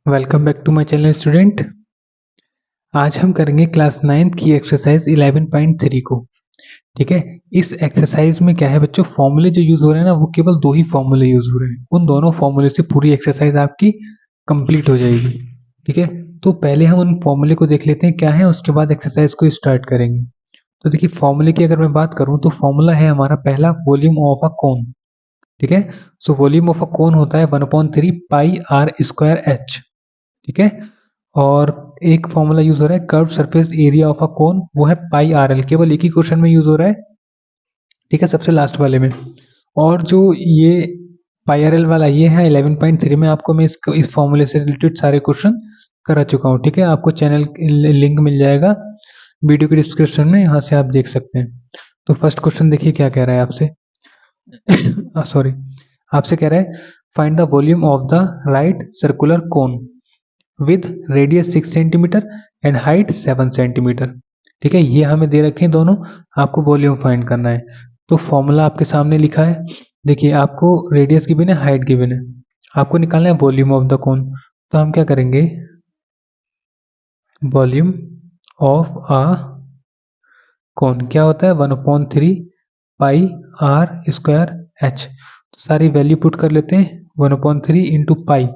Welcome back to my channel student. आज हम करेंगे क्लास 9th की एक्सरसाइज 11.3 को। ठीक है, इस एक्सरसाइज में क्या है बच्चों, फॉर्मूले जो यूज हो रहे हैं ना, वो केवल दो ही फॉर्मूले यूज हो रहे हैं। उन दोनों फॉर्मूले से पूरी एक्सरसाइज आपकी कंप्लीट हो जाएगी। ठीक है, तो पहले हम उन फॉर्मूले को देख लेते हैं क्या है, उसके बाद एक्सरसाइज को स्टार्ट करेंगे। तो देखिए, फॉर्मूले की अगर मैं बात करूं तो फॉर्मूला है हमारा पहला, वॉल्यूम ऑफ अ कोन। ठीक है, सो वॉल्यूम ऑफ अ कोन होता है 1/3 पाई आर स्क्वायर एच। ठीक है, और एक फॉर्मूला यूज हो रहा है curve surface area of a cone, वो है पाई आर एल। केवल एक ही क्वेश्चन में यूज हो रहा है। ठीक है, सबसे लास्ट वाले में। और जो ये पाई आर एल वाला ये है 11.3 में, आपको मैं इस फॉर्मूले से रिलेटेड सारे क्वेश्चन करा चुका हूँ। ठीक है, आपको चैनल लिंक मिल जाएगा वीडियो के डिस्क्रिप्शन में, यहाँ से आप देख सकते हैं। तो फर्स्ट क्वेश्चन देखिए क्या कह रहा है आपसे। सॉरी, आपसे कह रहा है find the volume of the right circular cone with radius 6 centimetre and height 7 centimetre. ठीक है, ये हमें दे रखे हैं दोनों, आपको वॉल्यूम फाइंड करना है। तो फॉर्मूला आपके सामने लिखा है, देखिए आपको रेडियस गिवन है, हाइट गिवन है, आपको निकालना है वॉल्यूम ऑफ द कोन। तो हम क्या करेंगे, वॉल्यूम ऑफ अ कोन क्या होता है 1/3 पाई आर स्क्वायर एच। तो सारी वैल्यू पुट कर लेते हैं, 1/3 इंटू पाई।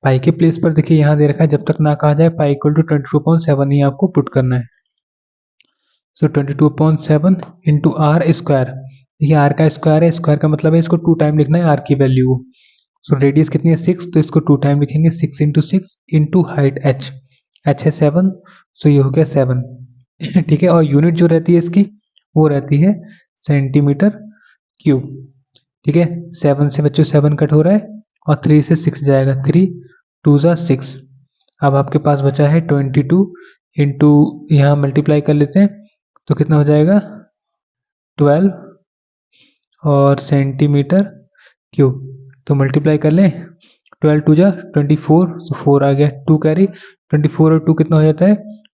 पाई के प्लेस पर देखिए यहाँ दे रखा है, जब तक ना कहा जाए पाई इक्वल टू 22/7 ही आपको पुट करना है। सो 22/7 इंटू आर स्क्वायर। देखिए आर का स्क्वायर है, स्क्वायर का मतलब है इसको 2 टाइम लिखना है आर की वैल्यू। सो रेडियस कितनी है 6, तो इसको 2 टाइम लिखेंगे, 6 into 6 into height H, H है 7, सो ये हो गया 7। ठीक है, और यूनिट जो रहती है इसकी वो रहती है सेंटीमीटर क्यूब। ठीक है, 7 से बच्चों 7 कट हो रहा है और 3 से 6 जाएगा, 3 2 जा 6। अब आपके पास बचा है 22 इंटू, यहाँ मल्टीप्लाई कर लेते हैं तो कितना हो जाएगा 12 और सेंटीमीटर क्यूब। तो मल्टीप्लाई कर लें, 12 2 जा 24, तो 4 आ गया, 2 कैरी, 24 और 2 कितना हो जाता है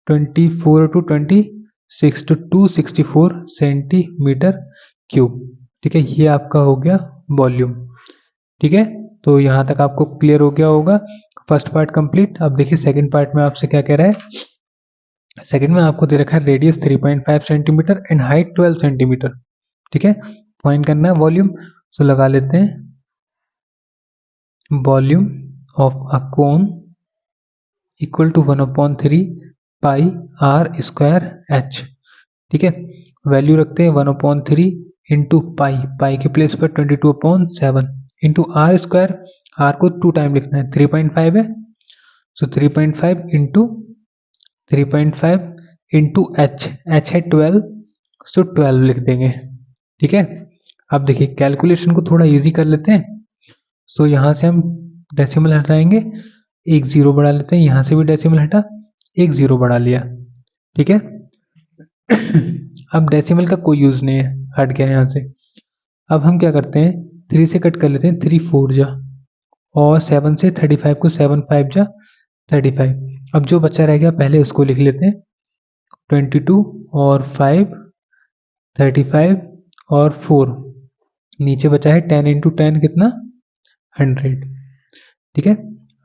24 और 2 26, तो 264 सेंटीमीटर क्यूब। ठीक है, ये आपका हो गया वॉल्यूम। ठीक है, तो यहाँ तक आपको क्लियर हो गया होगा, फर्स्ट पार्ट कंप्लीट। अब देखिए सेकंड पार्ट में आपसे क्या कह रहा है। सेकंड में आपको दे रखा है radius 3.5 centimetre and height 12 centimetre. ठीक है, फाइंड करना है वॉल्यूम। सो लगा लेते हैं volume of a cone equal to 1/3 pi are square h. ठीक है, वैल्यू रखते हैं 1/3 इंटू पाई, पाई के प्लेस पर 22/7 इंटू आर स्क्वायर, आर को 2 टाइम लिखना है, 3.5 है, सो 3.5 इंटू 3.5 इंटू एच, एच है 12, सो 12 लिख देंगे। ठीक है, अब देखिए कैलकुलेशन को थोड़ा इजी कर लेते हैं। सो यहाँ से हम डेसिमल हटाएंगे, एक जीरो बढ़ा लेते हैं, यहाँ से भी डेसिमल हटा, एक जीरो बढ़ा लिया। ठीक है, अब डेसिमल का कोई यूज नहीं है, हट गया यहाँ से। अब हम क्या करते हैं, 3 से कट कर लेते हैं, 3 4 जा, और 7 से 35 को 7 5 जा 35। अब जो बच्चा रह गया पहले उसको लिख लेते हैं, 22 और 5 35 और 4, नीचे बचा है 10 इंटू 10 कितना 100। ठीक है,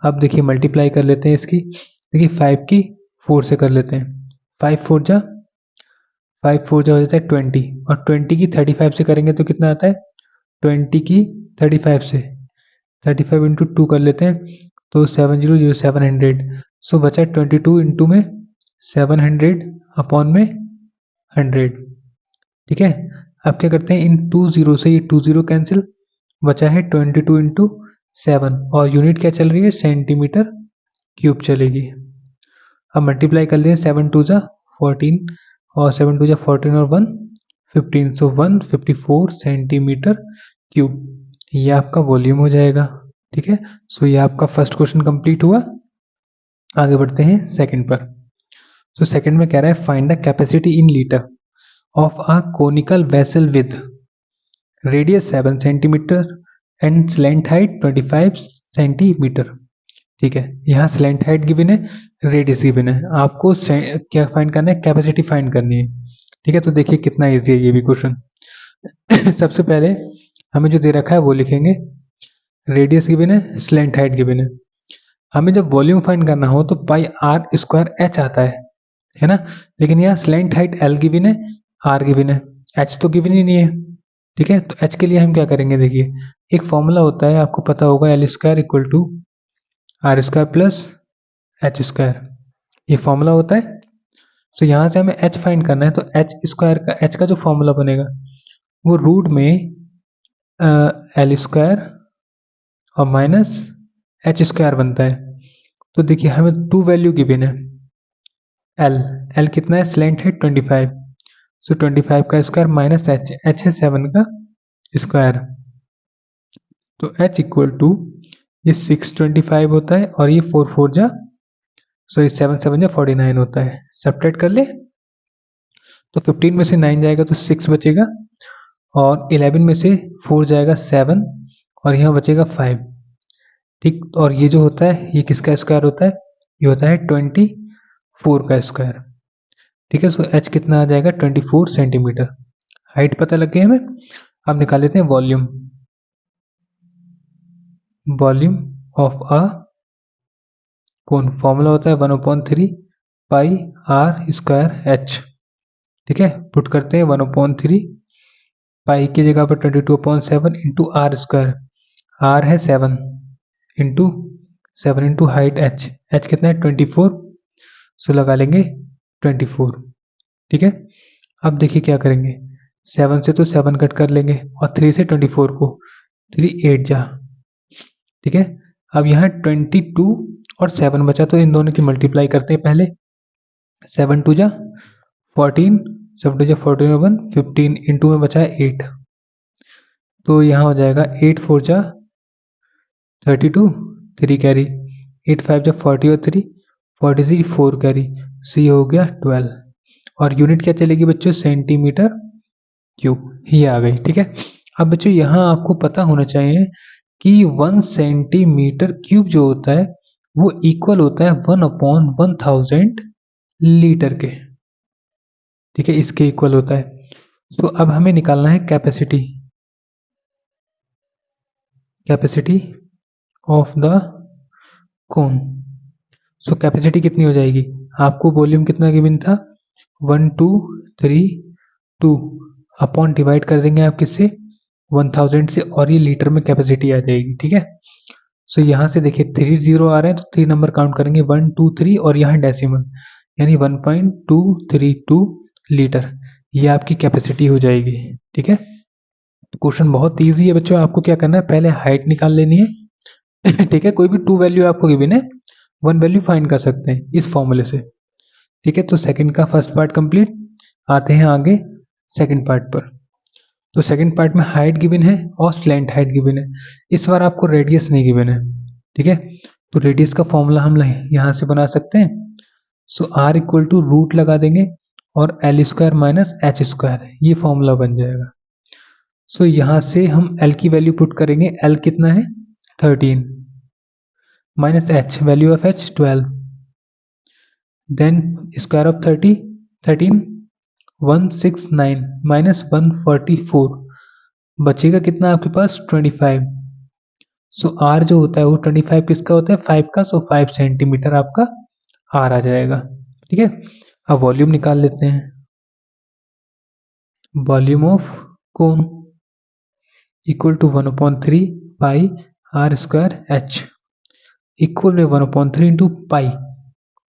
अब देखिए मल्टीप्लाई कर लेते हैं इसकी, देखिए 5 की 4 से कर लेते हैं, 5 4 जा 5 4 जा हो जाता है 20, और 20 की 35 से करेंगे तो कितना आता है 20 की 35 से 35 इंटू 2 कर लेते हैं, तो 700 700। सो बचा 22 इंटू में 700 अपॉन में 100। ठीक है, अब क्या करते हैं, इन 2 जीरो से ये 2 जीरो कैंसिल, बचा है 22 इंटू 7, और यूनिट क्या चल रही है सेंटीमीटर क्यूब चलेगी। अब मल्टीप्लाई कर लें, 7 2 जा 14 और 7 2 जा 14 और 1 15, सो 154 सेंटीमीटर क्यूब, ये आपका वॉल्यूम हो जाएगा। ठीक है, सो ये आपका फर्स्ट क्वेश्चन कंप्लीट हुआ। आगे बढ़ते हैं सेकंड पर। सो सेकंड में कह रहा है find the capacity in litre of a conical vessel with radius 7 centimetre and slant height 25 centimetre. ठीक है, यहाँ स्लैंट हाइट गिवन है, रेडियस गिवन है, आपको क्या फाइंड करना है, कैपेसिटी फाइंड करनी है। ठीक है, तो देखिए कितना इजी है ये भी क्वेश्चन। सबसे पहले हमें जो दे रखा है वो लिखेंगे, रेडियस गिवन है, स्लैंट हाइट गिवन है। हमें जब वॉल्यूम फाइंड करना हो तो पाई आर स्क्वायर एच आता है ना। लेकिन यहाँ स्लैंट हाइट एल गिवन है, आर गिवन है, एच तो गिवन ही नहीं है। ठीक है, तो एच के लिए हम क्या करेंगे, देखिए एक फॉर्मूला होता है, आपको पता होगा, l square equal to r square plus h square, ये फॉर्मूला होता है। तो यहाँ से हमें एच फाइंड करना है, तो एच स्क्वायर का, एच का जो फॉर्मूला बनेगा वो रूट में एल स्क्वायर और माइनस एच स्क्वायर बनता है। तो देखिए हमें टू वैल्यू गिवन है, एल कितना है, स्लैंट है 25, सो 25 का स्क्वायर माइनस एच है 7 का स्क्वायर, तो एच इक्वल टू ये 625 होता है और ये 4 जा, सॉरी 7 जा 49 होता है। सब्ट्रैक्ट कर ले तो 15 में से 9 जाएगा तो 6 बचेगा, और 11 में से 4 जाएगा 7, और यहाँ बचेगा 5। ठीक, और ये जो होता है ये किसका स्क्वायर होता है, ये होता है 24 का स्क्वायर। ठीक है, सो एच कितना आ जाएगा, 24 सेंटीमीटर। हाइट पता लग गई हमें। अब निकाल लेते हैं volume, volume of a cone, formula होता है 1/3 पाई आर स्क्वायर एच। ठीक है, पुट करते हैं 1/3 पाई की जगह पर 22/7 इंटू आर स्क्वायर, आर है 7 into 7 into height H, H कितना है 24, सो लगा लेंगे 24। ठीक है, अब देखिए क्या करेंगे, 7 से तो 7 कट कर लेंगे और 3 से 24 को, 3 8 जा। ठीक है, अब यहाँ 22 और 7 बचा, तो इन दोनों की मल्टीप्लाई करते हैं पहले, 7 2 जा 14, 7 2 जा 14 1 15, इंटू में बचा है 8, तो यहाँ हो जाएगा 8 4 जा 32, 3 कैरी, 8 5 जा 40 और 3 43, 4 कैरी, सी हो गया 12, और यूनिट क्या चलेगी बच्चों, सेंटीमीटर क्यूब ही आ गई। ठीक है, अब बच्चों यहाँ आपको पता होना चाहिए कि 1 सेंटीमीटर क्यूब जो होता है वो इक्वल होता है 1/1000 लीटर के। ठीक है, इसके इक्वल होता है। तो अब हमें निकालना है capacity, capacity of the cone. So capacity कितनी हो जाएगी, आपको वॉल्यूम कितना गिवन था, 1232 अपॉन डिवाइड कर देंगे आप किससे, 1000 से, और ये लीटर में कैपेसिटी आ जाएगी। ठीक है, सो यहाँ से देखिए 3 0 आ रहे हैं तो 3 नंबर काउंट करेंगे, 1 2 3 और यहाँ डेसिमल, यानी 1.232 लीटर, ये आपकी कैपेसिटी हो जाएगी। ठीक है, क्वेश्चन बहुत इजी है बच्चों, आपको क्या करना है, पहले हाइट निकाल लेनी है। ठीक है, कोई भी टू वैल्यू आपको गिवन है, वन वैल्यू फाइंड कर सकते हैं इस फॉर्मूले से। ठीक है, तो सेकंड का फर्स्ट पार्ट कंप्लीट, आते हैं आगे सेकंड पार्ट पर। तो सेकंड पार्ट में हाइट गिवन है और स्लैंट हाइट गिवन है, इस बार आपको रेडियस नहीं गिवन है। ठीक है, तो रेडियस का फॉर्मूला हम यहाँ से बना सकते हैं, सो आर इक्वल टू रूट लगा देंगे और L square minus H square, ये फॉर्मूला बन जाएगा। सो यहाँ से हम एल की वैल्यू पुट करेंगे, एल कितना है 13 minus h, value of h 12, then square of 13 169 minus 144, बचेगा कितना आपके पास 25। सो आर जो होता है वो 25 किसका होता है, 5 का, सो 5 सेंटीमीटर आपका आर आ जाएगा। ठीक है, अब वॉल्यूम निकाल लेते हैं, volume of cone equal to 1/3 pi are square H, equal में 1/3 इंटू पाई,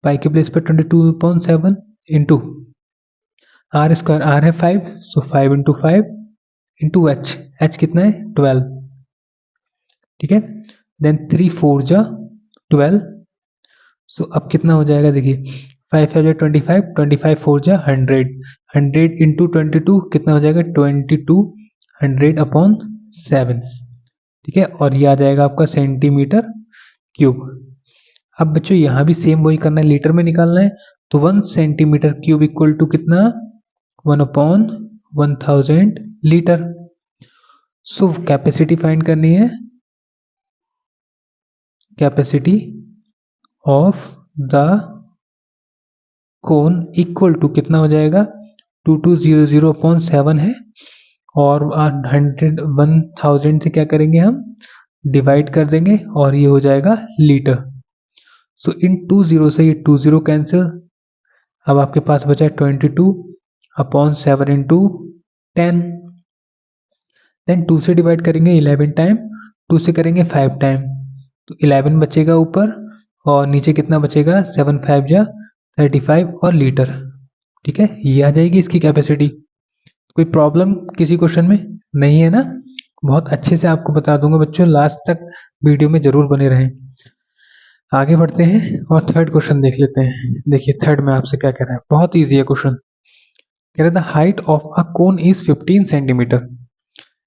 पाई के प्लेस पर 22/7 इंटू आर स्क्वायर, आर है 5, सो 5 इंटू 5 इंटू एच, एच कितना है 12। ठीक है, देन 3 4 जा 12, सो अब कितना हो जाएगा, देखिए 5 5 जा 25, 25 4 जा 100, 100 इंटू 22 कितना हो जाएगा 2200/7। ठीक है, और ये आ जाएगा आपका सेंटीमीटर क्यूब। अब बच्चों यहाँ भी सेम वही करना है, लीटर में निकालना है, तो 1 सेंटीमीटर क्यूब इक्वल टू कितना, 1/1000 लीटर। सो कैपेसिटी फाइंड करनी है, capacity of the cone equal to कितना हो जाएगा, 2200/7 है, और 1000 से क्या करेंगे हम, डिवाइड कर देंगे और ये हो जाएगा लीटर। सो इन 2 जीरो से ये 2 जीरो कैंसिल, अब आपके पास बचा है 22/7 इंटू 10। देन 2 से डिवाइड करेंगे 11 टाइम, 2 से करेंगे 5 टाइम, तो 11 बचेगा ऊपर और नीचे कितना बचेगा, 7 5 जा 35 और लीटर। ठीक है, ये आ जाएगी इसकी कैपेसिटी। कोई प्रॉब्लम किसी क्वेश्चन में नहीं है ना? बहुत अच्छे से आपको बता दूंगा बच्चों, लास्ट तक वीडियो में जरूर बने रहें। आगे बढ़ते हैं और थर्ड क्वेश्चन देख लेते हैं। देखिए थर्ड में आपसे क्या कह रहा है, बहुत ईजी है क्वेश्चन। कह रहा है the height of a cone is 15 centimetre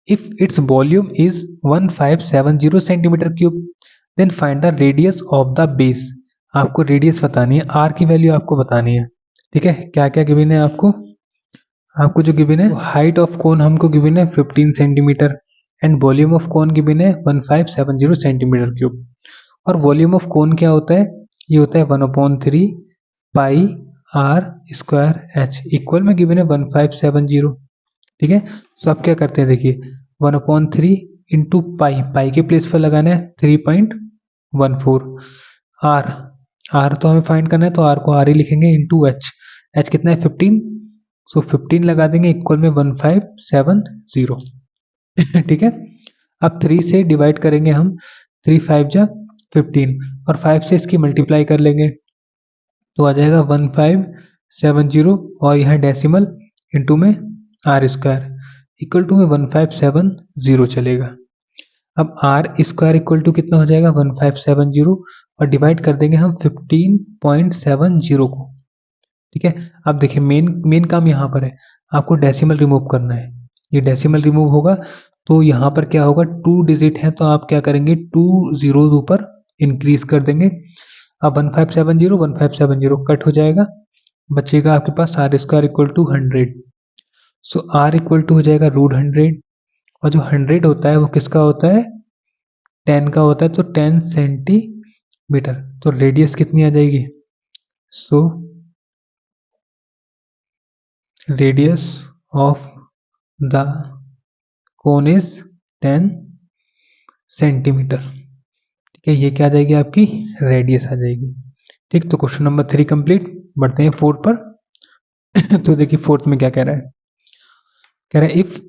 if its volume is 1570 centimetre cube, then find the radius of the base. आपको रेडियस बतानी है, आर की वैल्यू आपको बतानी है। ठीक है, क्या क्या गिवन है आपको जो गिवन है, हाइट ऑफ कोन हमको गिवन है 15 centimetre and volume of cone given है 1570 सेंटीमीटर क्यूब। और वॉल्यूम ऑफ कोन क्या होता है, ये होता है 1/3 pi are square H, equal में गिवन है 1570। ठीक है, तो आप क्या करते हैं, देखिए 1/3 इंटू पाई के प्लेस पर लगाना है 3.14, आर तो हमें फाइंड करना है तो आर को आर ही लिखेंगे, इंटू एच कितना है 15, सो 15 लगा देंगे इक्वल में 1570। ठीक है, अब 3 से डिवाइड करेंगे हम, 3 5 जा 15 और 5 से इसकी मल्टीप्लाई कर लेंगे तो आ जाएगा 1570 और यहाँ डेसिमल इंटू में आर स्क्वायर इक्वल टू में 1570 चलेगा। अब आर स्क्वायर इक्वल टू कितना हो जाएगा 1570 और डिवाइड कर देंगे हम 15.70 को। ठीक है, अब देखिए मेन काम यहाँ पर है, आपको डेसिमल रिमूव करना है। ये डेसिमल रिमूव होगा तो यहाँ पर क्या होगा, 2 डिजिट है तो आप क्या करेंगे 2 जीरो ऊपर इंक्रीज कर देंगे। अब 1570 कट हो जाएगा, बचेगा आपके पास R square equal to 100। So R equal to हो जाएगा √100 और जो 100 होता है वो किसका होता है, 10 का होता है, तो 10 सेंटीमीटर। तो रेडियस कितनी आ जाएगी, so radius of the cone is 10 centimetre. ठीक है, ये क्या आ जाएगी आपकी रेडियस आ जाएगी। ठीक, तो क्वेश्चन नंबर 3 कंप्लीट। बढ़ते हैं 4 पर। तो देखिए 4th में क्या कह रहा है, कह रहा है if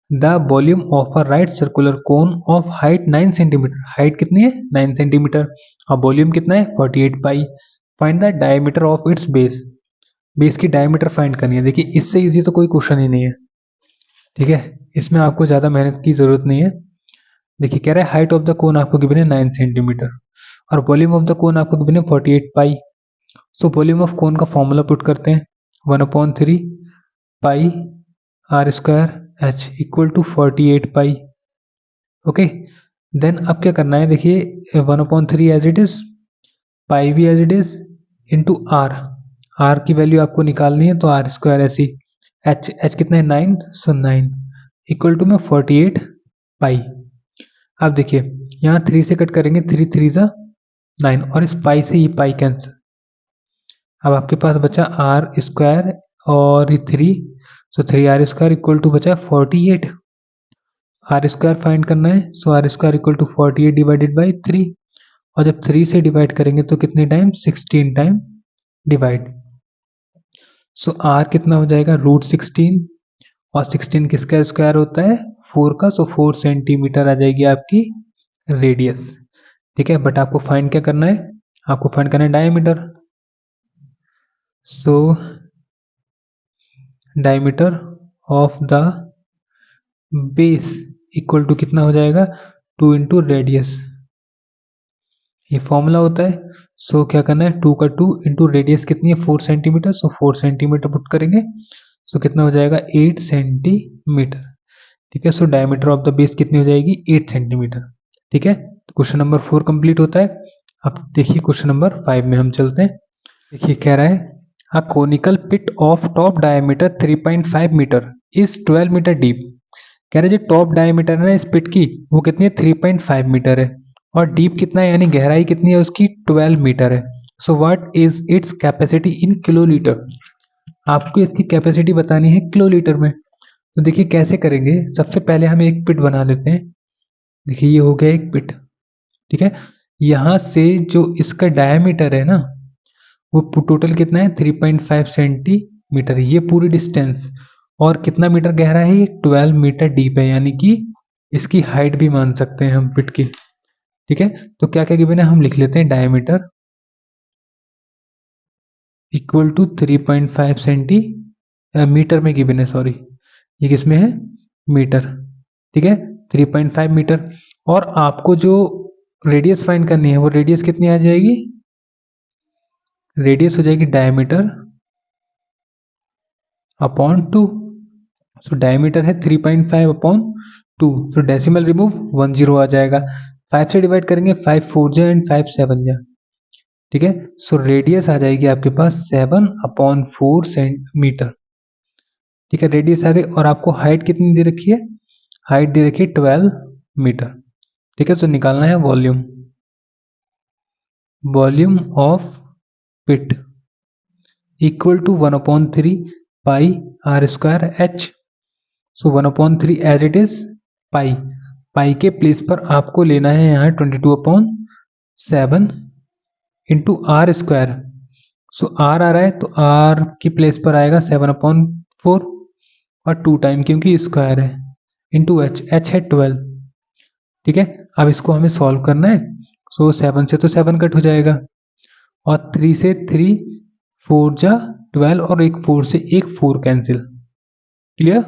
the volume of a right circular cone of height 9 centimeter, height कितनी है 9 सेंटीमीटर और वॉल्यूम कितना है 48 pi, find the diameter of its base. Base की डायमीटर फाइंड करनी है। देखिए इससे इजी तो कोई क्वेश्चन ही नहीं है। ठीक है, इसमें आपको ज्यादा मेहनत की जरूरत नहीं है। देखिए कह रहा है हाइट ऑफ द कोन आपको गिवन है 9 सेंटीमीटर और वॉल्यूम ऑफ द कोन आपको गिवन है 48 पाई। सो वॉल्यूम ऑफ कोन का फॉर्मूला पुट करते हैं, 1/3 pi are square H equal to 48 pi. Okay, then अब क्या करना है, देखिए 1/3 एज इट इज, पाई भी as it is, into r की वैल्यू आपको निकालनी है तो आर स्क्वायर ऐसी, एच कितना है 9, सो 9 इक्वल टू में 48 पाई। अब देखिए यहाँ 3 से कट करेंगे, 3 3 जा 9 और इस पाई से ये पाई कैंसिल। अब आपके पास बचा आर स्क्वायर और ये 3, so 3 R square equal to बचा 48। आर स्क्वायर फाइंड करना है, so R square equal to 48 divided by 3 और जब 3 से डिवाइड करेंगे तो कितने time 16 time divide. So R कितना हो जाएगा √16 और 16 किसका स्क्वायर होता है 4 का, सो 4 सेंटीमीटर आ जाएगी आपकी रेडियस। ठीक है, बट आपको फाइंड क्या करना है, आपको फाइंड करना है diameter. So diameter of the base equal to कितना हो जाएगा 2 इंटू रेडियस, ये फॉर्मूला होता है। सो क्या करना है 2 का 2 इंटू रेडियस कितनी है 4 सेंटीमीटर, सो 4 सेंटीमीटर पुट करेंगे, सो कितना हो जाएगा 8 सेंटीमीटर। ठीक है, सो डायमीटर ऑफ द बेस कितनी हो जाएगी 8 सेंटीमीटर। ठीक है, तो क्वेश्चन नंबर 4 कंप्लीट होता है। अब देखिए क्वेश्चन नंबर 5 में हम चलते हैं। देखिए कह रहा है a conical pit of top diameter 3.5 metre is 12 metre deep. कह रहे जो टॉप डायमीटर है ना इस पिट की वो कितनी है 3.5 मीटर है और डीप कितना है यानी गहराई कितनी है उसकी 12 मीटर है। So what is its capacity in kilolitre. आपको इसकी कैपेसिटी बतानी है किलोलीटर में। तो देखिए कैसे करेंगे, सबसे पहले हम एक पिट बना लेते हैं। देखिए ये हो गया एक पिट। ठीक है, यहाँ से जो इसका डायमीटर है ना, वो टोटल कितना है 3.5 सेंटीमीटर, ये पूरी डिस्टेंस। और कितना मीटर गहरा है ये 12 मीटर डीप है, यानी कि इसकी हाइट भी मान सकते हैं हम पिट की। ठीक है, तो क्या क्या गिवन है हम लिख लेते हैं। डायमीटर इक्वल टू 3.5 सेंटीमीटर में गिवन है, सॉरी ये किसमें है, मीटर। ठीक है, 3.5 मीटर। और आपको जो रेडियस फाइंड करनी है वो रेडियस कितनी आ जाएगी, रेडियस हो जाएगी डायमीटर अपॉन 2। सो डायमीटर है 3.5 अपॉन 2, सो डेसिमल रिमूव 10 आ जाएगा। 5 से डिवाइड करेंगे, 5 4 जा एंड 5 7 जा। ठीक है, सो रेडियस आ जाएगी आपके पास 7/4 सेंटीमीटर। ठीक है, रेडियस आ गई। और आपको हाइट कितनी दे रखी है, हाइट दे रखी है 12 मीटर। ठीक है, सो निकालना है volume, volume of pit equal to 1/3 pi are square H. So 1/3 as it is pi, pi के प्लेस पर आपको लेना है यहाँ 22/7 into R square. So R आ रहा है तो आर की प्लेस पर आएगा 7/4 और 2 टाइम क्योंकि स्क्वायर है, इंटू एच, एच है 12। ठीक है, अब इसको हमें सॉल्व करना है। सो 7 से तो 7 कट हो जाएगा और 3 से 3 4 जा 12 और एक 4 से एक 4 कैंसिल। क्लियर।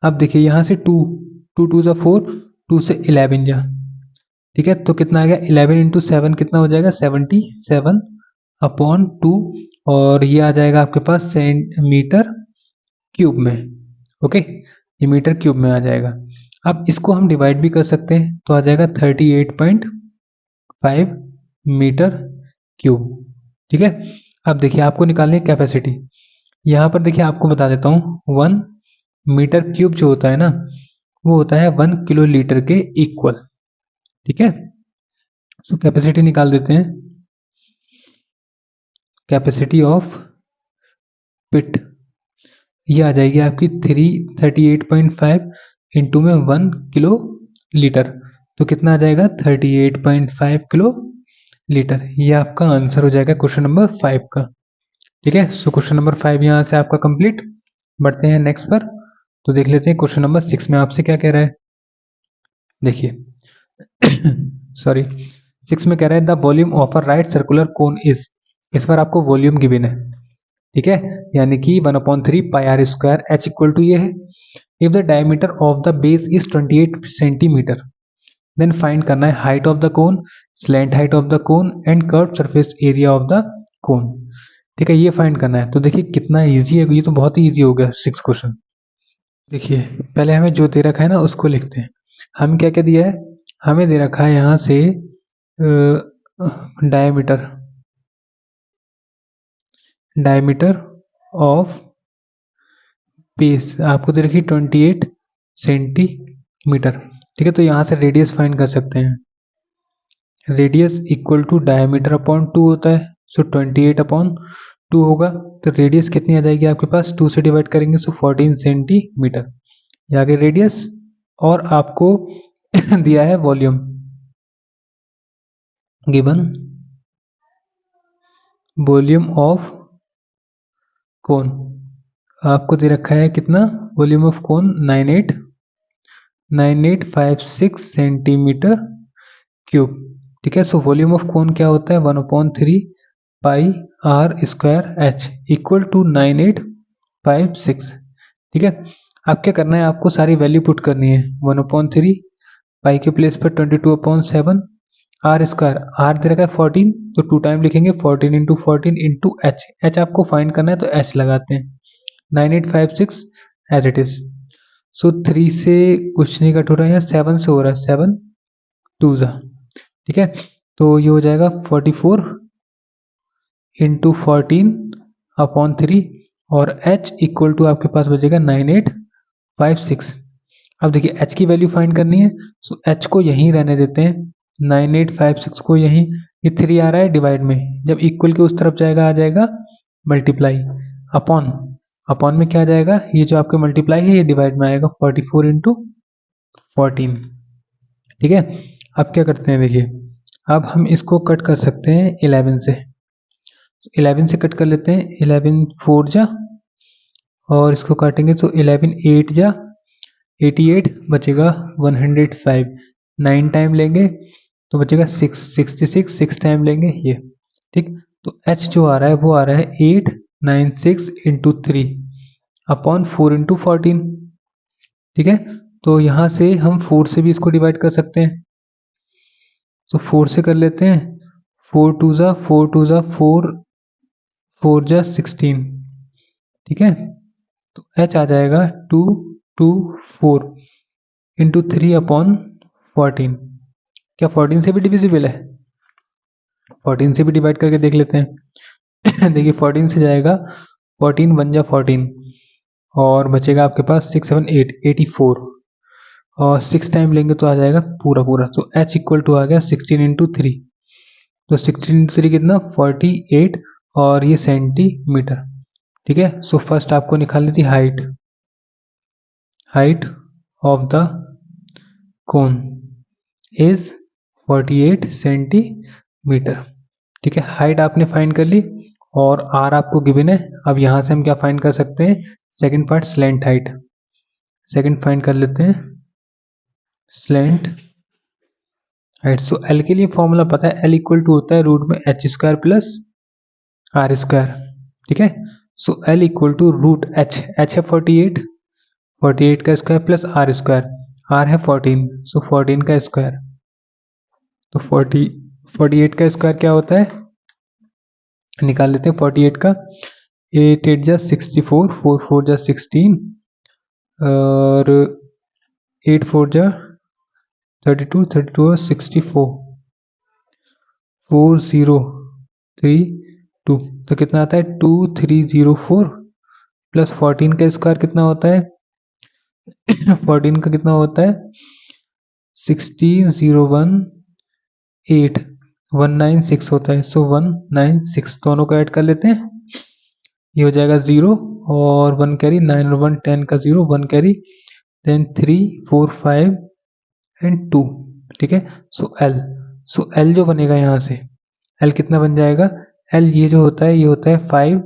अब देखिए यहाँ से 2 2 2 जा 4, 2 से 11 जा। ठीक है, तो कितना आ गया 11 इंटू 7 कितना हो जाएगा 77/2 और ये आ जाएगा आपके पास सेंटीमीटर क्यूब में। ओके, ये मीटर क्यूब में आ जाएगा। अब इसको हम डिवाइड भी कर सकते हैं तो आ जाएगा 38.5 मीटर क्यूब। ठीक है, अब देखिए आपको निकालनी है कैपेसिटी। यहाँ पर देखिए आपको बता देता हूँ 1 मीटर क्यूब जो होता है ना, वो होता है 1 किलो लीटर के इक्वल। ठीक है, सो कैपेसिटी निकाल देते हैं। कैपेसिटी ऑफ पिट ये आ जाएगी आपकी 38.5 इंटू में 1 किलो लीटर, तो कितना आ जाएगा 38.5 किलो लीटर। ये आपका आंसर हो जाएगा क्वेश्चन नंबर 5 का। ठीक है, सो क्वेश्चन नंबर 5 यहाँ से आपका कंप्लीट। बढ़ते हैं नेक्स्ट पर, तो देख लेते हैं क्वेश्चन नंबर 6 में आपसे क्या कह रहा है। देखिए सॉरी 6 में कह रहा है the volume of a right circular cone is. इस बार आपको वॉल्यूम गिवन है। ठीक है, यानी कि 1/3 pi are square H equal to ये है। If the diameter of the base is 28 centimeter then find करना है height of the cone, slant height of the cone and curve surface area of the cone. ठीक है, ये find करना है। तो देखिए कितना इजी है, ये तो बहुत ही इजी हो गया 6 क्वेश्चन। देखिए पहले हमें जो दे रखा है ना उसको लिखते हैं। हम क्या क्या दिया है, हमें दे रखा है यहाँ से डायमीटर, डायमीटर ऑफ बेस आपको दे रखी 28 सेंटीमीटर। ठीक है, तो यहाँ से रेडियस फाइंड कर सकते हैं। Radius equal to diameter upon 2 होता है, सो 28/2 होगा। तो रेडियस कितनी आ जाएगी आपके पास, 2 से डिवाइड करेंगे सो 14 सेंटीमीटर, ये आ गया रेडियस। और आपको दिया है वॉल्यूम, गिवन वॉल्यूम ऑफ कोन आपको दे रखा है कितना, volume of cone 9856 centimetre cube. ठीक है, सो वॉल्यूम ऑफ कोन क्या होता है 1/3 pi are square H equal to 9856। ठीक है, अब क्या करना है, आपको सारी वैल्यू पुट करनी है। 1/3 पाई के प्लेस पर 22/7 आर स्क्वायर, आर दे रखा है 14 तो 2 टाइम लिखेंगे 14 इंटू 14 इंटू एच, एच आपको फाइंड करना है तो एच लगाते हैं 9856 एज इट इज। सो 3 से कुछ नहीं कट हो रहा है, 7 से हो रहा है, 7 2 जा। ठीक है, तो ये हो जाएगा 44 इंटू 14/3 और h इक्वल टू आपके पास बचेगा 9856। अब देखिए h की वैल्यू फाइंड करनी है, सो h को यहीं रहने देते हैं, 9856 को यहीं, ये 3 आ रहा है डिवाइड में, जब इक्वल के उस तरफ जाएगा आ जाएगा मल्टीप्लाई, अपॉन, अपॉन में क्या आ जाएगा, ये जो आपके मल्टीप्लाई है ये डिवाइड में आएगा 44 इंटू 14। ठीक है, अब क्या करते हैं देखिए, अब हम इसको कट कर सकते हैं 11 से। 11 से कट कर लेते हैं। 11 4 जा, और इसको काटेंगे तो 11 8 जा 88, बचेगा 105। 9 टाइम लेंगे तो बचेगा 6 66। 6 टाइम लेंगे ये, ठीक। तो h जो आ रहा है वो आ रहा है 896 इंटू 3 अपॉन 4 इंटू 14, ठीक है। तो यहाँ से हम 4 से भी इसको डिवाइड कर सकते हैं, तो 4 से कर लेते हैं। 4 2 जा 4 2 जा 4 4 जा 16, ठीक है। तो h आ जाएगा 224 इंटू 3 अपॉन 14। क्या 14 से भी डिविजिबल है? 14 से भी डिवाइड करके देख लेते हैं। देखिए 14 से जाएगा, 14 1 जा 14, और बचेगा आपके पास 6 7 8 84, और 6 टाइम लेंगे तो आ जाएगा पूरा पूरा। तो h इक्वल टू आ गया 16 इंटू 3। तो 16 इंटू 3 कितना? 48, और ये सेंटीमीटर, ठीक है। सो फर्स्ट आपको निकालनी थी height. Height of the cone is 48 centimetre, ठीक है। हाइट आपने फाइंड कर ली और आर आपको गिवन है। अब यहां से हम क्या फाइंड कर सकते हैं? Second part, slant height. Second find कर लेते हैं, स्लैंट हाइट। सो एल के लिए फॉर्मूला पता है, एल इक्वल टू होता है रूट में H square plus R square, ठीक है। So L equal to root H, H है 48, 48 का square plus R square, are है 14, सो 14 का स्क्वायर। तो 48 का स्क्वायर क्या होता है, निकाल लेते हैं 48 का। 8 8 जा 64, 4 4 जा 16, और 8 4 जा 32, 32 और 64, 4 0 3 2, तो कितना आता है 2304 प्लस 14 का स्क्वायर कितना होता है? 14 का कितना होता है? 16018 196 होता है। सो 196 दोनों को ऐड कर लेते हैं, ये हो जाएगा 0 और 1 कैरी, 9 और 1 10 का 0, 1 कैरी, देन 3 4 5 एंड 2, ठीक है। सो एल जो बनेगा यहाँ से, एल कितना बन जाएगा? एल ये जो होता है ये होता है 5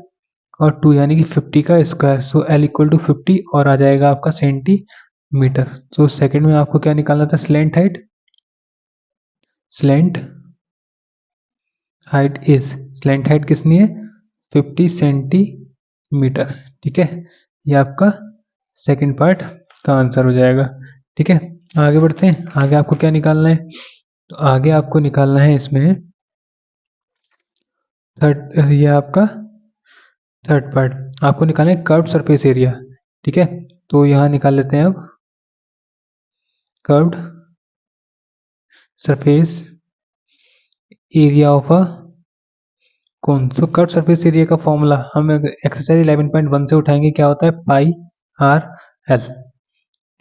और 2 यानी कि 50 का square. So L equal to 50 और आ जाएगा आपका सेंटीमीटर। सो सेकंड में आपको क्या निकालना था? Slant height. Slant height is, slant height कितनी है? 50 सेंटीमीटर, ठीक है। ये आपका सेकंड पार्ट का आंसर हो जाएगा, ठीक है। आगे बढ़ते हैं, आगे आपको क्या निकालना है? तो आगे आपको निकालना है इसमें थर्ड, ये आपका थर्ड पार्ट आपको निकालना है कर्व्ड सरफेस एरिया, ठीक है। तो यहाँ निकाल लेते हैं अब कर्व्ड सरफेस एरिया ऑफ अ कौन। सो कर्व सरफेस एरिया का फॉर्मूला हम एक्सरसाइज 11.1 से उठाएंगे, क्या होता है? पाई आर एल,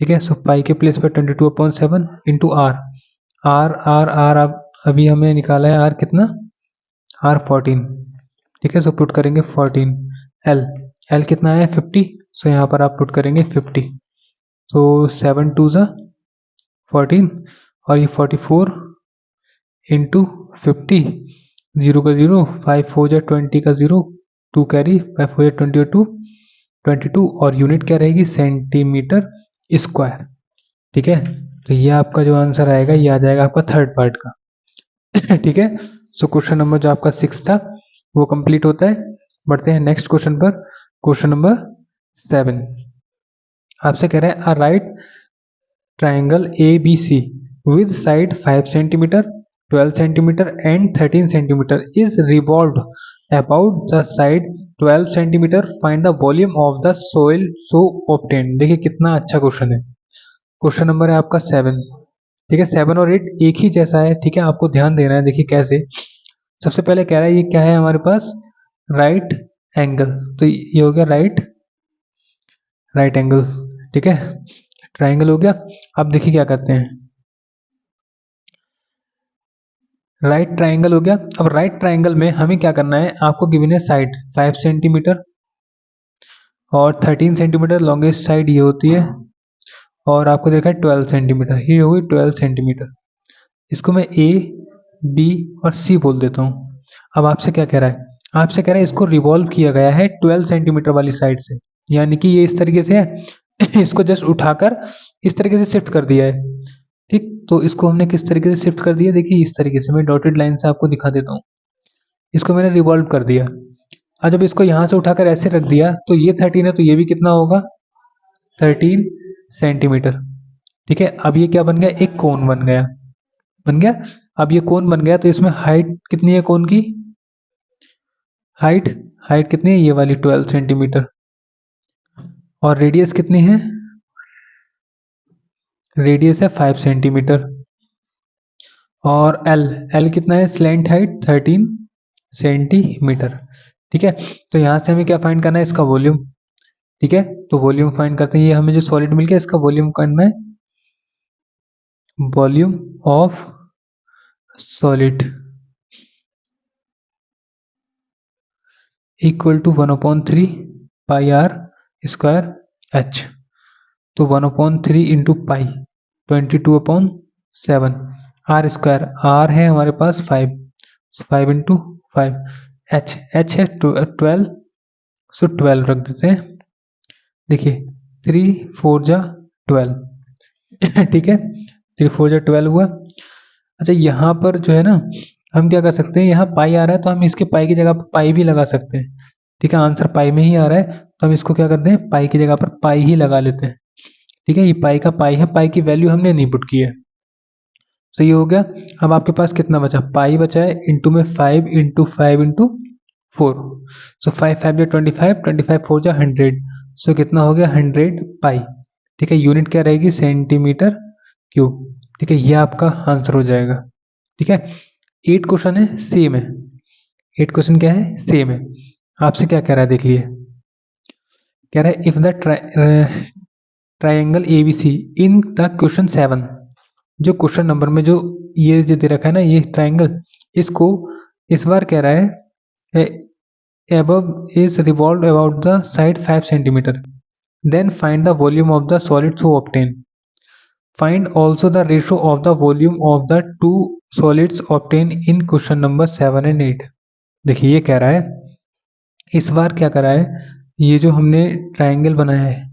ठीक है। सो पाई के प्लेस पर 22/7 into r, r r r अभी हमें निकाला है आर कितना? आर 14, ठीक है। सो पुट करेंगे 14। एल एल कितना है? 50, सो यहाँ पर आप पुट करेंगे 50। सो 7 2 जा 14, और ये 44 इंटू 50, 0 का 0, 5 4 जा 20 का 0, 2 कैरी, 5 4 जा 22 22, और यूनिट क्या रहेगी? सेंटीमीटर स्क्वायर, ठीक है। तो ये आपका जो आंसर आएगा ये आ जाएगा आपका थर्ड पार्ट का। ठीक है। सो क्वेश्चन नंबर जो आपका 6 था वो कंप्लीट होता है। बढ़ते हैं नेक्स्ट क्वेश्चन पर, क्वेश्चन नंबर 7। आपसे कह रहा है a right triangle ABC with side 5 cm, 12 cm and 13 cm is revolved about the sides 12 cm. Find the volume of the soil so obtained. देखिए कितना अच्छा क्वेश्चन है। क्वेश्चन नंबर है आपका 7, ठीक है। 7 और 8 एक ही जैसा है, ठीक है। आपको ध्यान देना है। देखिए कैसे, सबसे पहले कह रहा है ये क्या है हमारे पास? राइट एंगल, तो ये हो गया राइट एंगल, ठीक है। ट्राइंगल हो गया। अब देखिए क्या करते हैं, राइट ट्राइंगल हो गया। अब राइट ट्राइंगल में हमें क्या करना है? आपको गिवन है साइड 5 सेंटीमीटर और 13 सेंटीमीटर, लॉन्गेस्ट साइड ये होती है, और आपको देखा है 12 सेंटीमीटर, ये होगी 12 सेंटीमीटर। इसको मैं ए बी और सी बोल देता हूँ। अब आपसे क्या कह रहा है, आपसे कह रहा है इसको रिवॉल्व किया गया है 12 सेंटीमीटर वाली साइड से, यानी कि ये इस तरीके से है इसको जस्ट उठाकर इस तरीके से शिफ्ट कर दिया है। ठीक, तो इसको हमने किस तरीके से शिफ्ट कर दिया, देखिए इस तरीके से, मैं डॉटेड लाइन से आपको दिखा देता हूँ। इसको मैंने रिवॉल्व कर दिया। अब जब इसको यहाँ से उठाकर ऐसे रख दिया तो ये 13 है, तो ये भी कितना होगा 13 सेंटीमीटर। ठीक है, अब ये क्या बन गया, एक कोन बन गया, बन गया। अब ये कोन बन गया तो इसमें हाइट कितनी है कोन की, हाइट हाइट कितनी है, ये वाली 12 सेंटीमीटर। और रेडियस कितनी है, रेडियस है 5 सेंटीमीटर। और एल एल कितना है, स्लैंट हाइट 13 सेंटीमीटर। ठीक है, तो यहाँ से हमें क्या फाइंड करना है, इसका वॉल्यूम। ठीक है, तो वॉल्यूम फाइंड करते हैं, ये हमें जो सॉलिड मिल गया इसका वॉल्यूम करना है, volume of solid equal to 1/3 pi are square H. तो 1/3 into pi 22/7 r square, are है हमारे पास 5, 5 इंटू 5, एच एच है 12, सो 12 रख देते हैं। देखिए 3 4 जा 12 ठीक है, 3 4 जा 12 हुआ। अच्छा यहाँ पर जो है ना, हम क्या कर सकते हैं, यहाँ पाई आ रहा है तो हम इसके पाई की जगह पर पाई भी लगा सकते हैं। ठीक है, आंसर पाई में ही आ रहा है तो हम इसको क्या करते हैं, पाई की जगह पर पाई ही लगा लेते हैं। ठीक है, ये पाई का पाई है, पाई की वैल्यू हमने नहीं पुट की है। तो ये हो गया। अब आपके पास कितना बचा, पाई बचा है, इंटू में 5 इंटू 5 इंटू 4, सो 5 5 जा 25, 25 4 जा 100, सो कितना हो गया 100 पाई। ठीक है, यूनिट क्या रहेगी, सेंटीमीटर क्यूब। ठीक है, ये आपका आंसर हो जाएगा। ठीक है, 8 क्वेश्चन है सेम है, 8 क्वेश्चन क्या है, सेम है। आपसे क्या कह रहा है, देख लिए, कह रहा है if the triangle ABC in the question 7, जो क्वेश्चन नंबर में जो ये जो दे रखा है ना, ये ट्राइंगल, इसको इस बार कह रहा है above is revolved about the side 5 centimeter, then find the volume of the solid so obtained, find also the ratio of the volume of the two solids obtained in question number 7 and 8। देखिए ये कह रहा है, इस बार क्या करा है, ये जो हमने ट्राइंगल बनाया है,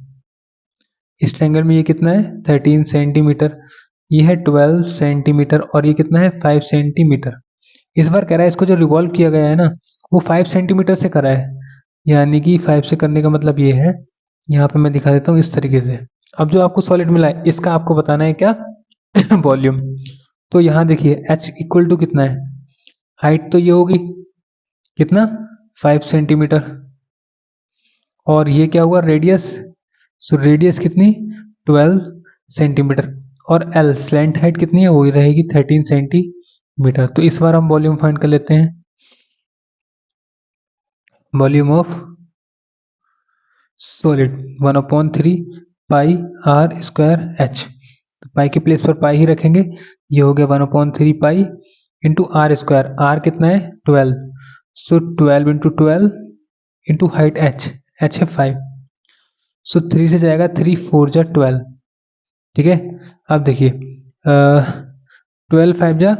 इस ट्राइंगल में ये कितना है 13 सेंटीमीटर, ये है 12 सेंटीमीटर और ये कितना है 5 सेंटीमीटर। इस बार कह रहा है इसको जो रिवॉल्व किया गया है ना, वो 5 सेंटीमीटर से करा है, यानी कि 5 से करने का मतलब ये है, यहाँ पे मैं दिखा देता हूँ इस तरीके से। अब जो आपको सॉलिड मिला है इसका आपको बताना है क्या वॉल्यूम। तो यहाँ देखिए h इक्वल टू कितना है, हाइट तो ये होगी कितना 5 सेंटीमीटर, और ये क्या हुआ रेडियस, सो रेडियस कितनी 12 सेंटीमीटर, और एल स्लैंट हाइट कितनी है, वही रहेगी 13 सेंटीमीटर। तो इस बार हम वॉल्यूम फाइंड कर लेते हैं, volume of solid 1/3 pi are square H. तो पाई के प्लेस पर पाई ही रखेंगे, ये हो गया 1/3 pi into R square, R कितना है 12, so 12 into 12 into height H, H है 5, सो 3 से जाएगा 3 4 जा 12। ठीक है, अब देखिए 12 5 जा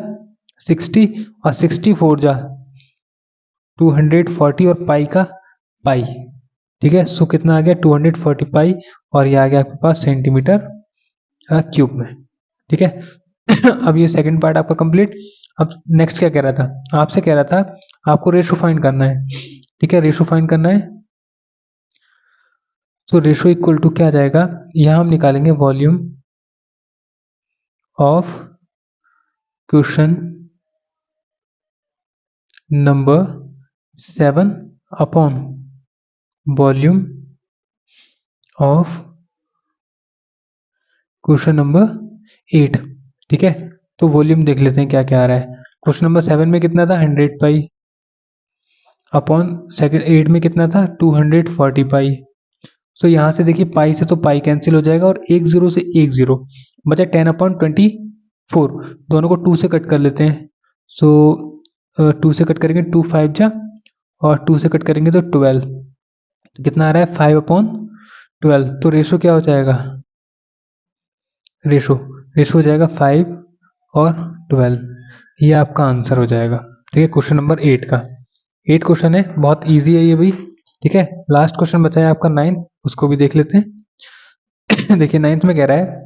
60 और 64 जा 240 और पाई का पाई। ठीक है, सो कितना आ गया 240 पाई, और ये आ गया आपके पास सेंटीमीटर क्यूब में। ठीक है अब ये सेकंड पार्ट आपका कंप्लीट। अब नेक्स्ट क्या कह रहा था, आपसे कह रहा था आपको रेशो फाइंड करना है। ठीक है, रेशो फाइंड करना है, तो रेशो इक्वल टू क्या जाएगा, यहां हम निकालेंगे volume of question number 7 upon volume of question number 8। ठीक है, तो वॉल्यूम देख लेते हैं क्या क्या आ रहा है। क्वेश्चन नंबर 7 में कितना था 100 पाई, अपॉन सेकंड 8 में कितना था 240 पाई। सो यहाँ से देखिए पाई से तो पाई कैंसिल हो जाएगा, और एक जीरो से एक जीरो बचा 10/24, दोनों को 2 से कट कर लेते हैं। सो 2 से कट करेंगे 2 5 जा, और 2 से कट करेंगे तो 12, तो कितना आ रहा है 5/12। तो रेशो क्या हो जाएगा, रेशो हो जाएगा 5 और 12। ये आपका आंसर हो जाएगा। ठीक है, क्वेश्चन नंबर 8 का 8 क्वेश्चन है, बहुत इजी है ये भी। ठीक है, लास्ट क्वेश्चन बचा है आपका 9, उसको भी देख लेते हैं। देखिए 9th में कह रहा है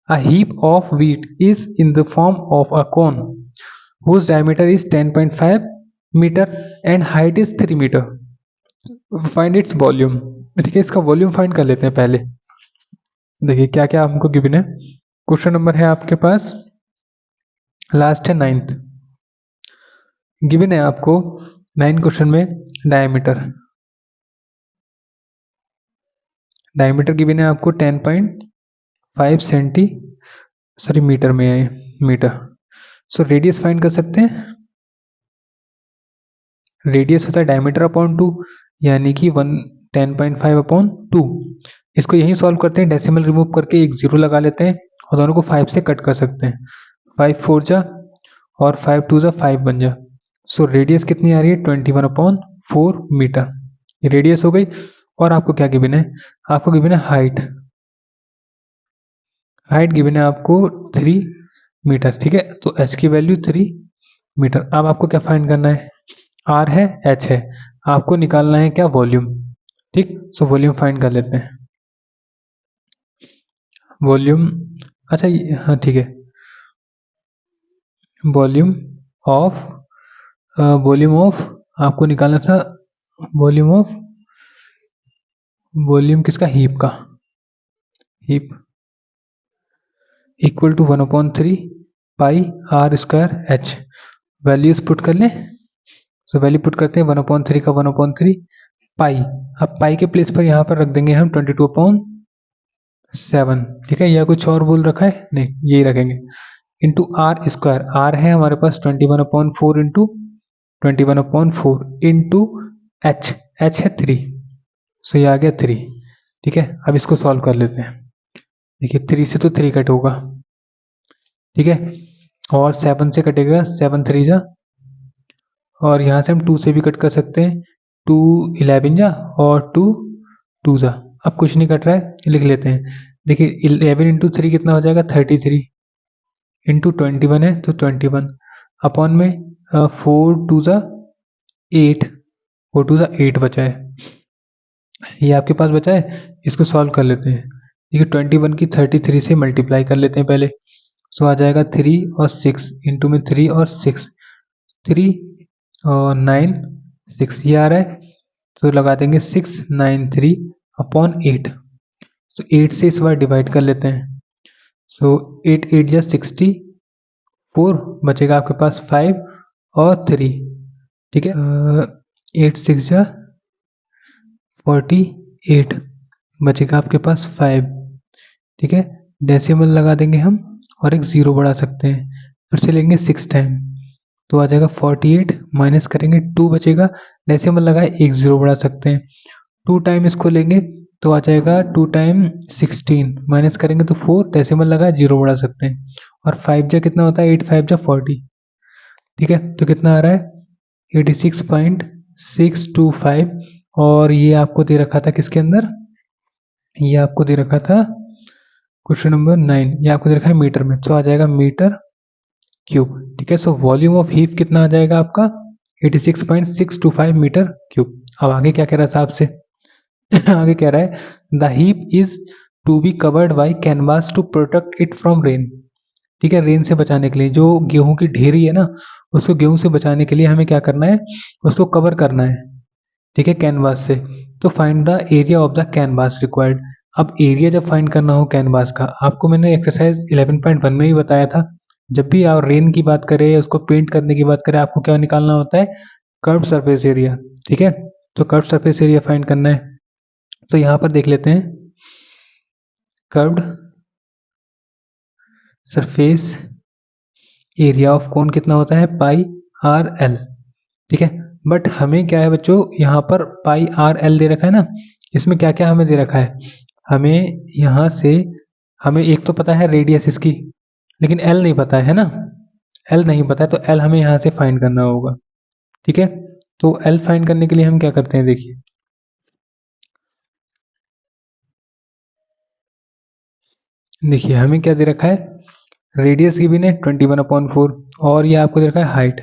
a heap of wheat is in the form of a cone whose diameter is 10.5 meter and height is 3 meter. Find its volume. ठीक है, इसका वॉल्यूम फाइंड कर लेते हैं पहले। देखिए क्या क्या हमको गिवन है। क्वेश्चन नंबर है आपके पास लास्ट है 9th। गिवन है आपको 9 क्वेश्चन में डायमीटर गिवन है आपको 10.5 सेंटी सॉरी मीटर में है मीटर। सो रेडियस फाइंड कर सकते हैं। रेडियस होता है डायमीटर अपॉन 2 यानी कि 10.5 अपॉन 2। इसको यही सॉल्व करते हैं, डेसिमल रिमूव करके एक जीरो लगा लेते हैं और दोनों को 5 से कट कर सकते हैं। 5 4 जा और 5 2 जा 5 बन जा। सो रेडियस कितनी आ रही है 21/4 मीटर, ये रेडियस हो गई। और आपको क्या गिवन है, आपको गिवन है हाइट गिवन है आपको 3 मीटर। ठीक है, तो h की वैल्यू 3 मीटर। अब आपको क्या फाइंड करना है, r है h है, आपको निकालना है क्या वॉल्यूम। ठीक, सो वॉल्यूम फाइंड कर लेते हैं। वॉल्यूम अच्छा हाँ ठीक है, वॉल्यूम ऑफ आपको निकालना था वॉल्यूम किसका, हीप का। Heap equal to 1/3 pi r square h। Values put कर लें। सो वैल्यू पुट करते हैं 1/3 का 1/3 पाई। अब पाई के प्लेस पर यहाँ पर रख देंगे हम 22/7। ठीक है, या कुछ और बोल रखा है, नहीं यही रखेंगे। इंटू आर स्क्वायर, आर है हमारे पास 21/4 इंटू 21/4 इंटू एच है 3। सो ये आ गया 3। ठीक है, अब इसको सॉल्व कर लेते हैं। देखिए 3 से तो 3 कट होगा। ठीक है, और 7 से कटेगा 7 3 जा, और यहाँ से हम 2 से भी कट कर सकते हैं। 2 11 जा और 2 2 जा। अब कुछ नहीं कट रहा है, लिख लेते हैं। देखिए 11 इंटू 3 कितना हो जाएगा 33 इंटू 21 है तो 21 अपॉन में 4 2 जा 8, 4 2 जा 8 बचा है, ये आपके पास बचा है। इसको सॉल्व कर लेते हैं। देखिए 21 की 33 से मल्टीप्लाई कर लेते हैं पहले। सो आ जाएगा 3 और 6 इंटू में 3 और 6 3 और 9 6 ये आ रहा है, तो लगा देंगे 693 अपॉन 8। तो 8 से इस बार डिवाइड कर लेते हैं। सो 8 8 जा 64 बचेगा आपके पास 5 और 3। ठीक है, 8 6 जा 48 बचेगा आपके पास 5। ठीक है, डेसिमल लगा देंगे हम और एक जीरो बढ़ा सकते हैं। फिर से लेंगे 6 टाइम तो आ जाएगा 48 माइनस करेंगे 2 बचेगा, डेसिमल लगाए एक जीरो बढ़ा सकते हैं। 2 टाइम इसको लेंगे तो आ जाएगा 2 टाइम 16 माइनस करेंगे तो 4, डेसिमल लगाए जीरो बढ़ा सकते हैं। और 5 जा कितना होता है 8 5 जा 40। ठीक है, तो कितना आ रहा है 86.625। और ये आपको दे रखा था किसके अंदर, ये आपको दे रखा था क्वेश्चन नंबर 9, ये आपको दे रखा है मीटर में, तो आ जाएगा मीटर क्यूब। ठीक है, सो वॉल्यूम ऑफ हीप कितना आ जाएगा आपका 86.625 मीटर क्यूब। अब आगे क्या कह रहा था आपसे, आगे कह रहा है the heap is to be covered by canvas to protect it from rain. ठीक है, रेन से बचाने के लिए, जो गेहूं की ढेरी है ना उसको गेहूं से बचाने के लिए हमें क्या करना है, उसको कवर करना है। ठीक है, कैनवास से। तो find the area of the canvas required. अब एरिया जब फाइंड करना हो कैनवास का, आपको मैंने एक्सरसाइज 11.1 में ही बताया था, जब भी आप रेन की बात करें उसको पेंट करने की बात करें आपको क्या निकालना होता है, कर्व सरफेस एरिया। ठीक है, तो कर्व सरफेस एरिया फाइंड करना है। तो यहाँ पर देख लेते हैं, curved surface area of cone कितना होता है पाई आर एल। ठीक है, बट हमें क्या है बच्चों, यहाँ पर पाई आर एल दे रखा है ना, इसमें क्या क्या हमें दे रखा है, हमें यहाँ से हमें एक तो पता है रेडियस इसकी, लेकिन एल नहीं पता है ना, एल नहीं पता है, तो एल हमें यहाँ से फाइंड करना होगा। ठीक है, तो एल फाइंड करने के लिए हम क्या करते हैं, देखिए हमें क्या दे रखा है, रेडियस गिवन है 21/4 और ये आपको दे रखा है हाइट।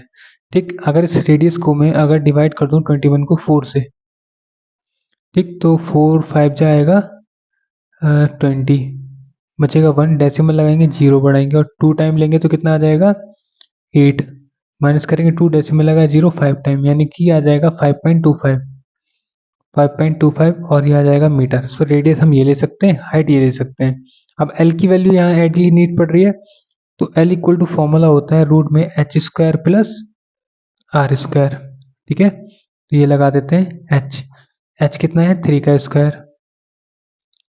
ठीक, अगर इस रेडियस को मैं अगर डिवाइड कर दूं 21 को 4 से, ठीक, तो 4 5 जाएगा 20, बचेगा 1, डेसिमल लगाएंगे 0 बढ़ाएंगे और 2 टाइम लेंगे तो कितना आ जाएगा 8, माइनस करेंगे 2, डेसिमल लगा 0 5 टाइम, यानी कि आ जाएगा 5.25 और ये आ जाएगा मीटर। सो रेडियस हम ये ले सकते हैं, हाइट ये ले सकते हैं। अब एल की वैल्यू यहाँ ऐड की नीड पड़ रही है, तो एल इक्वल टू फॉर्मूला होता है रूट में H square plus R square. ठीक है, तो ये लगा देते हैं एच कितना है 3 का स्क्वायर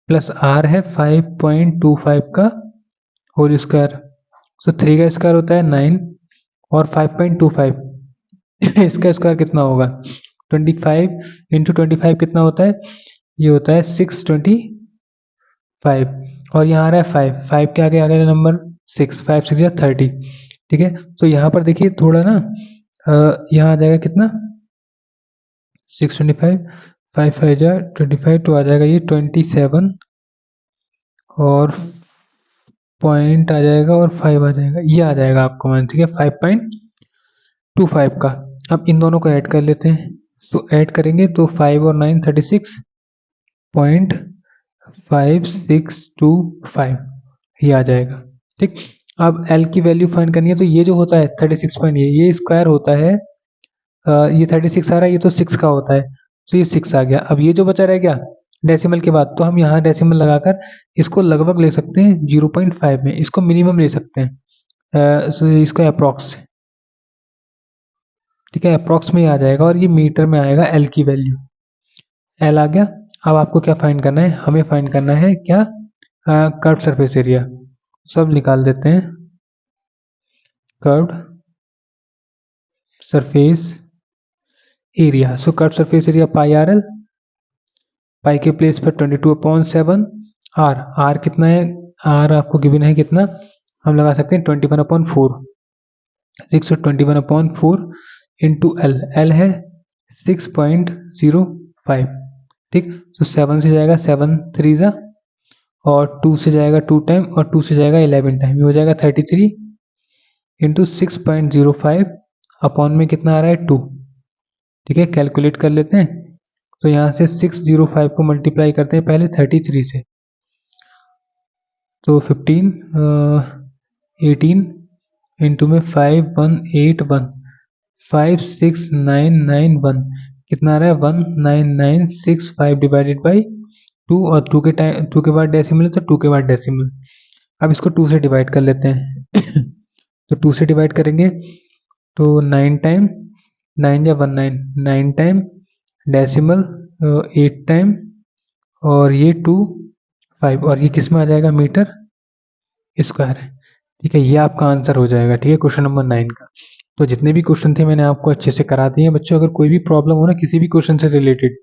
प्लस आर है 5.25 का होल स्क्वायर। सो 3 का स्क्वायर होता है 9 और 5.25 इसका स्क्वायर कितना होगा 25 इंटू 25 कितना होता है, ये होता है 625 और यहाँ आ रहा है 5 के आगे आ गया नंबर 6, 5 6 या 30। ठीक है, तो यहाँ पर देखिए थोड़ा ना यहाँ आ जाएगा कितना 625, 5 5 जा 25, तो आ जाएगा ये 27 और पॉइंट आ जाएगा और 5 आ जाएगा, ये आ जाएगा आपको मान, ठीक है 5.25 का। अब इन दोनों को ऐड कर लेते हैं, तो ऐड करेंगे तो 5 और 9 36.5625 ये आ जाएगा। ठीक, अब L की वैल्यू फाइंड करनी है, तो ये जो होता है 36 पॉइंट ये स्क्वायर होता है, ये 36 आ रहा है, ये तो 6 का होता है, तो ये 6 आ गया। अब ये जो बचा रह गया डेसिमल के बाद, तो हम यहाँ डेसिमल लगाकर इसको लगभग ले सकते हैं 0.5 में, इसको मिनिमम ले सकते हैं, इसको अप्रॉक्स, ठीक है अप्रॉक्स में आ जाएगा और ये मीटर में आएगा एल की वैल्यू, एल आ गया। अब आपको क्या फाइंड करना है, हमें फाइंड करना है क्या कर्व सरफेस एरिया। सब निकाल देते हैं, curve surface area. So curve surface area pi R L, pi के प्लेस पर 22/7, आर कितना है, आर आपको गिवन है कितना, हम लगा सकते हैं 21/4, 621/4 इंटू एल है 6.05। ठीक, तो 7 से जाएगा 7 3 जा और 2 से जाएगा 2 टाइम और 2 से जाएगा 11 टाइम, ये हो जाएगा 33 इंटू 6.05 अपॉन में कितना आ रहा है 2। ठीक है, कैलकुलेट कर लेते हैं, तो यहाँ से 605 को मल्टीप्लाई करते हैं पहले 33 से, तो 15 18 इंटू में 5181 56991 कितना आ रहा है 19965 डिवाइडेड बाई 2 और 2 के टाइम 2 के बाद डेसिमल है तो 2 के बाद डेसिमल। अब इसको 2 से डिवाइड कर लेते हैं तो 2 से डिवाइड करेंगे तो 9 टाइम 9 या 19 9 टाइम डेसिमल 8 टाइम और ये 2 5 और ये किस में आ जाएगा मीटर स्क्वायर है। ठीक है, ये आपका आंसर हो जाएगा। ठीक है, क्वेश्चन नंबर 9 का। तो जितने भी क्वेश्चन थे मैंने आपको अच्छे से करा दिए हैं बच्चों। अगर कोई भी प्रॉब्लम हो ना किसी भी क्वेश्चन से रिलेटेड,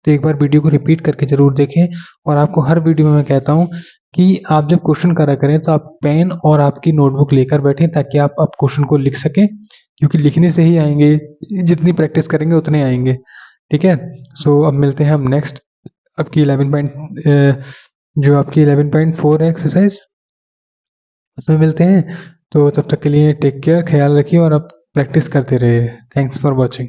तो एक बार वीडियो को रिपीट करके जरूर देखें। और आपको हर वीडियो में मैं कहता हूँ कि आप जब क्वेश्चन करा करें तो आप पेन और आपकी नोटबुक लेकर बैठें ताकि आप क्वेश्चन को लिख सकें, क्योंकि लिखने से ही आएंगे, जितनी प्रैक्टिस करेंगे उतने आएंगे। ठीक है, सो अब मिलते हैं हम नेक्स्ट आपकी 11.4 है एक्सरसाइज, उसमें मिलते हैं। तो तब तक के लिए टेक केयर, ख्याल रखिए और अब प्रैक्टिस करते रहिए। Thanks for watching.